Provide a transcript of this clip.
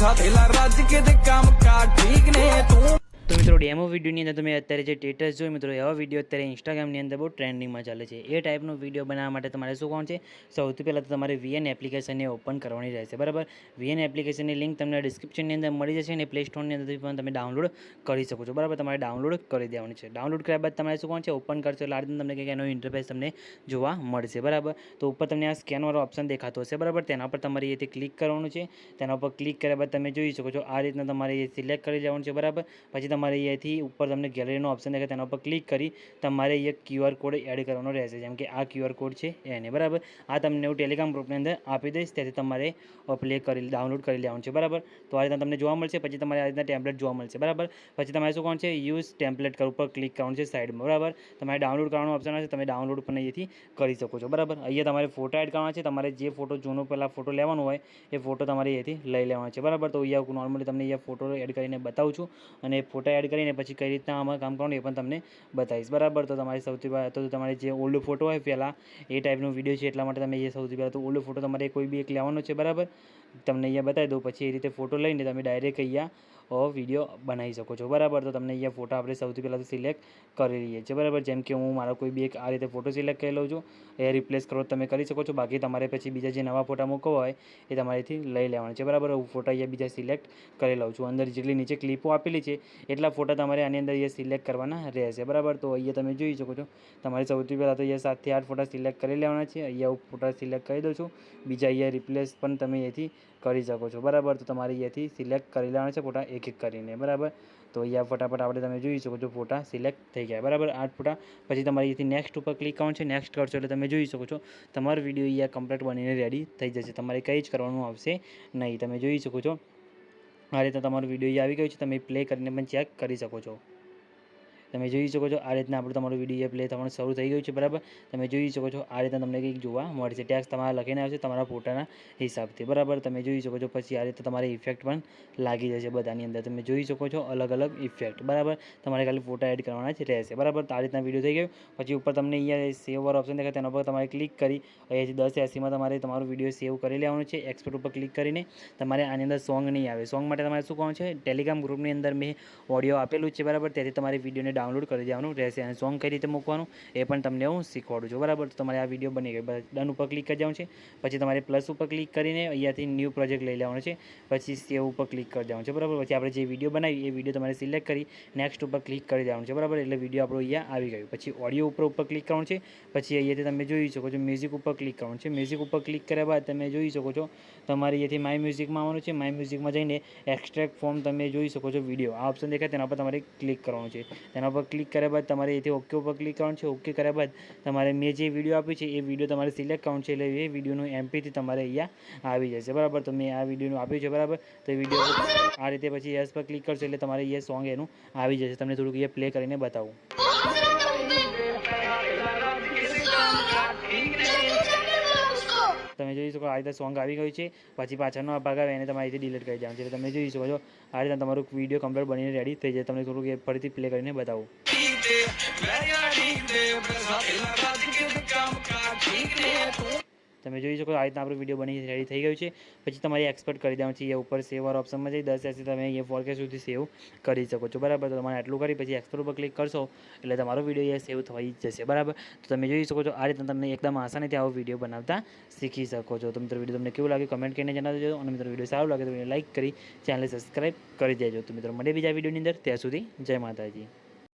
સાથેલા રાજ કે તે કામ કા ઠીક ને તું। તો મિત્રો ડેમો વિડીયોની અંદર તમે અત્યારે જે સ્ટેટસ જોઈ મિત્રો એવા વિડીયો અત્યારે ઇન્સ્ટાગ્રામની અંદર બહુ ટ્રેન્ડિંગમાં ચાલે છે। એ ટાઈપનો વિડીયો બનાવવા માટે તમારે શું કરવાનું છે, સૌથી પહેલાં તો તમારે VN એપ્લિકેશનને ઓપન કરવાની રહેશે બરાબર। VN એપ્લિકેશનની લિંક તમને ડિસ્ક્રિપ્શનની અંદર મળી જશે અને પ્લે સ્ટોરની અંદરથી પણ તમે ડાઉનલોડ કરી શકો છો બરાબર। તમારે ડાઉનલોડ કરી દેવાની છે। ડાઉનલોડ કર્યા બાદ તમારે શું કરવાનું છે, ઓપન કરશો એટલે આ રીતે તમને કંઈક એનો ઇન્ટરફેસ તમને જોવા મળશે બરાબર। તો ઉપર તમને આ સ્કેનવાળો ઓપ્શન દેખાતો હશે બરાબર, તેના પર તમારે અહીંથી ક્લિક કરવાનું છે। તેના ઉપર ક્લિક કર્યા બાદ તમે જોઈ શકો છો આ રીતના તમારે એ સિલેક્ટ કરી લેવાનું છે બરાબર। પછી તમારે અહીંયાથી ઉપર તમને ગેલેરીનો ઓપ્શન દેખાય તેના ઉપર ક્લિક કરી તમારે એક QR કોડ એડ કરવાનો રહેશે, જેમ કે આ QR કોડ છે એને બરાબર। આ તમને હું ટેલિગ્રામ ગ્રુપની અંદર આપી દઈશ, તેથી તમારે ડાઉનલોડ કરી લેવાનું છે બરાબર। તો આ રીતના તમને જોવા મળશે, પછી તમારે આ રીતના ટેમ્પલેટ જોવા મળશે બરાબર। પછી તમારે શું કરવાનું છે, યુઝ ટેમ્પલેટ ઉપર ક્લિક કરવાનું છે સાઈડમાં બરાબર। તમારે ડાઉનલોડ કરવાનો ઓપ્શન હશે, તમે ડાઉનલોડ પણ અહીંયાથી કરી શકો છો બરાબર। અહીંયા તમારે ફોટો એડ કરવાના છે, તમારે જે ફોટો જૂનો પહેલાં ફોટો લેવાનો હોય એ ફોટો તમારે અહીંયાથી લઈ લેવાનો છે બરાબર। તો અહીંયા નોર્મલી તમને અહીંયા ફોટો એડ કરીને બતાવું છું, અને ફોટા એડ કરીને પછી કઈ રીતના આમાં કામ કરવાનું એ પણ તમને બતાવીશ બરાબર। તો તમારે સૌથી પહેલાં તો તમારે જે ઓલ્ડ ફોટો હોય પહેલાં એ ટાઈપનો વિડીયો છે, એટલા માટે તમે એ સૌથી પહેલાં તો ઓલ્ડ ફોટો તમારે કોઈ બી એક લેવાનો છે બરાબર। તમને અહીંયા બતાવી દઉં, પછી એ રીતે ફોટો લઈને તમે ડાયરેક્ટ અહીંયા વિડીયો બનાવી શકો છો બરાબર। તો તમને અહીંયા ફોટા આપણે સૌથી પહેલાં તો સિલેક્ટ કરી લઈએ છીએ બરાબર। જેમ કે હું મારો કોઈ બી એક આ રીતે ફોટો સિલેક્ટ કરી લઉં છું, એ રિપ્લેસ કરો તમે કરી શકો છો, બાકી તમારે પછી બીજા જે નવા ફોટા મૂકવા હોય એ તમારેથી લઈ લેવાના છે બરાબર। હું ફોટા અહીંયા બીજા સિલેક્ટ કરી લઉં છું, અંદર જેટલી નીચે ક્લિપો આપેલી છે એટલા ફોટા તમારે આની અંદર અહીંયા સિલેક્ટ કરવાના રહેશે બરાબર। તો અહીંયા તમે જોઈ શકો છો, તમારે સૌથી પહેલાં તો અહીંયા 7 થી 8 ફોટા સિલેક્ટ કરી લેવાના છે। અહીંયા હું ફોટા સિલેક્ટ કરી દઉં છું, બીજા અહીંયા રિપ્લેસ પણ તમે અહીંયાથી કરી શકો છો બરાબર। તો તમારે અહીંયાથી સિલેક્ટ કરી લેવાના છે ફોટા એક એક કરીને બરાબર। તો અહીંયા ફટાફટ આપણે તમે જોઈ શકો છો ફોટા સિલેક્ટ થઈ ગયા બરાબર 8 ફોટા। પછી તમારે અહીંથી નેક્સ્ટ ઉપર ક્લિક કરવાનું છે, નેક્સ્ટ કરશો એટલે તમે જોઈ શકો છો તમારો વિડીયો અહીંયા કમ્પ્લીટ બનીને રેડી થઈ જશે, તમારે કંઈ જ કરવાનું આવશે નહીં। તમે જોઈ શકો છો આ રીતે તમારો વિડીયો અહીંયા આવી ગયો છે, તમે પ્લે કરીને પણ ચેક કરી શકો છો। તમે જોઈ શકો છો આ રીતના આપણું તમારું વિડીયો પ્લે થવાનું શરૂ થઈ ગયું છે બરાબર। તમે જોઈ શકો છો આ રીતના તમને કંઈક જોવા મળશે, ટેક્સ તમારે લખીને આવશે તમારા ફોટાના હિસાબથી બરાબર। તમે જોઈ શકો છો પછી આ રીતે તમારે ઇફેક્ટ પણ લાગી જશે બધાની અંદર, તમે જોઈ શકો છો અલગ અલગ ઇફેક્ટ બરાબર। તમારે ખાલી ફોટા એડ કરવાના જ રહેશે બરાબર। તો આ રીતના વિડીયો થઈ ગયો, પછી ઉપર તમને અહીંયા સેવ વાળો ઓપ્શન દેખાય તેના પર તમારે ક્લિક કરી અહીંયાથી 1080માં તમારે તમારો વિડીયો સેવ કરી લેવાનો છે। એક્સપોર્ટ ઉપર ક્લિક કરીને તમારે આની અંદર સોંગ નહીં આવે, સોંગ માટે તમારે શું કરવાનું છે, ટેલિગ્રામ ગ્રુપની અંદર મેં ઓડિયો આપેલું છે બરાબર, તેથી તમારે વિડીયોને ડાઉનલોડ કરી દેવાનું રહેશે, અને સોંગ કઈ રીતે મૂકવાનું એ પણ તમને હું શીખવાડું છું બરાબર। તો તમારે આ વિડીયો બની ગયો, ડન ઉપર ક્લિક કરી દેવાનું છે। પછી તમારે પ્લસ ઉપર ક્લિક કરીને અહીંયાથી ન્યૂ પ્રોજેક્ટ લઈ લેવાનો છે, પછી સેવ ઉપર ક્લિક કરી દેવાનું છે બરાબર। પછી આપણે જે વિડીયો બનાવી એ વિડીયો તમારે સિલેક્ટ કરી નેક્સ્ટ ઉપર ક્લિક કરી દેવાનું છે બરાબર, એટલે વિડીયો આપણો અહીંયા આવી ગયો। પછી ઓડિયો ઉપર ક્લિક કરવાનું છે, પછી અહીંયાથી તમે જોઈ શકો છો મ્યુઝિક ઉપર ક્લિક કરવાનું છે। મ્યુઝિક ઉપર ક્લિક કર્યા બાદ તમે જોઈ શકો છો તમારે અહીંયાથી માય મ્યુઝિકમાં આવવાનું છે। માય મ્યુઝિકમાં જઈને એક્સ્ટ્રેક્ટ ફોર્મ તમે જોઈ શકો છો વિડીયો, આ ઓપ્શન દેખાય તેના પર તમારે ક્લિક કરવાનું છે। તેના પર ક્લિક કર્યા બાદ તમારે અહીંથી ઓકે ઉપર ક્લિક કરવાનું છે। ઓકે કર્યા બાદ તમારે મેં જે વિડીયો આપ્યું છે એ વિડીયો તમારે સિલેક્ટ કરવાનું છે, એટલે એ વિડીયોનું MP3 તમારે અહીંયા આવી જશે બરાબર। તો મેં આ વિડીયોનું આપ્યું છે બરાબર, તો એ વિડીયો આ રીતે પછી યસ પર ક્લિક કરશો એટલે તમારે એ સોંગ એનું આવી જશે। તમને થોડુંક એ પ્લે કરીને બતાવું, તમે જોઈ શકો આ રીતે સોંગ આવી ગયું છે। પછી પાછળનો આ ભાગ આવે એને તમારે અહીંથી ડિલીટ કરી દેવાનું છે, એટલે તમે જોઈ શકો છો આ રીતના તમારું વિડીયો કમ્પ્લીટ બનીને રેડી થઈ જાય। તમને થોડુંક એ ફરીથી પ્લે કરીને બતાવું, તમે જોઈ શકો આ રીતના આપણું વિડીયો બની રેડી થઈ ગયું છે। પછી તમારે એક્સપોર્ટ કરી દેવાનું છે, એ ઉપર સેવ વાળા ઓપ્શનમાં જઈ 1080 તમે અહીંયા 4K સુધી સેવ કરી શકો છો બરાબર। તો તમારે આટલું કરી પછી એક્સપોર્ટ ઉપર ક્લિક કરશો એટલે તમારો વિડીયો અહીંયા સેવ થઈ જશે બરાબર। તો તમે જોઈ શકો છો આ રીતના તમને એકદમ આસાનીથી આવો વિડીયો બનાવતા શીખી શકો છો। તો મિત્રો વિડીયો તમને કેવું લાગે કમેન્ટ કરીને જણાવજો, અને મિત્રો વિડીયો સારું લાગે તો લાઈક કરી ચેનલ સબસ્ક્રાઈબ કરી દેજો। તો મિત્રો મળે બીજા વિડીયોની અંદર, ત્યાં સુધી જય માતાજી।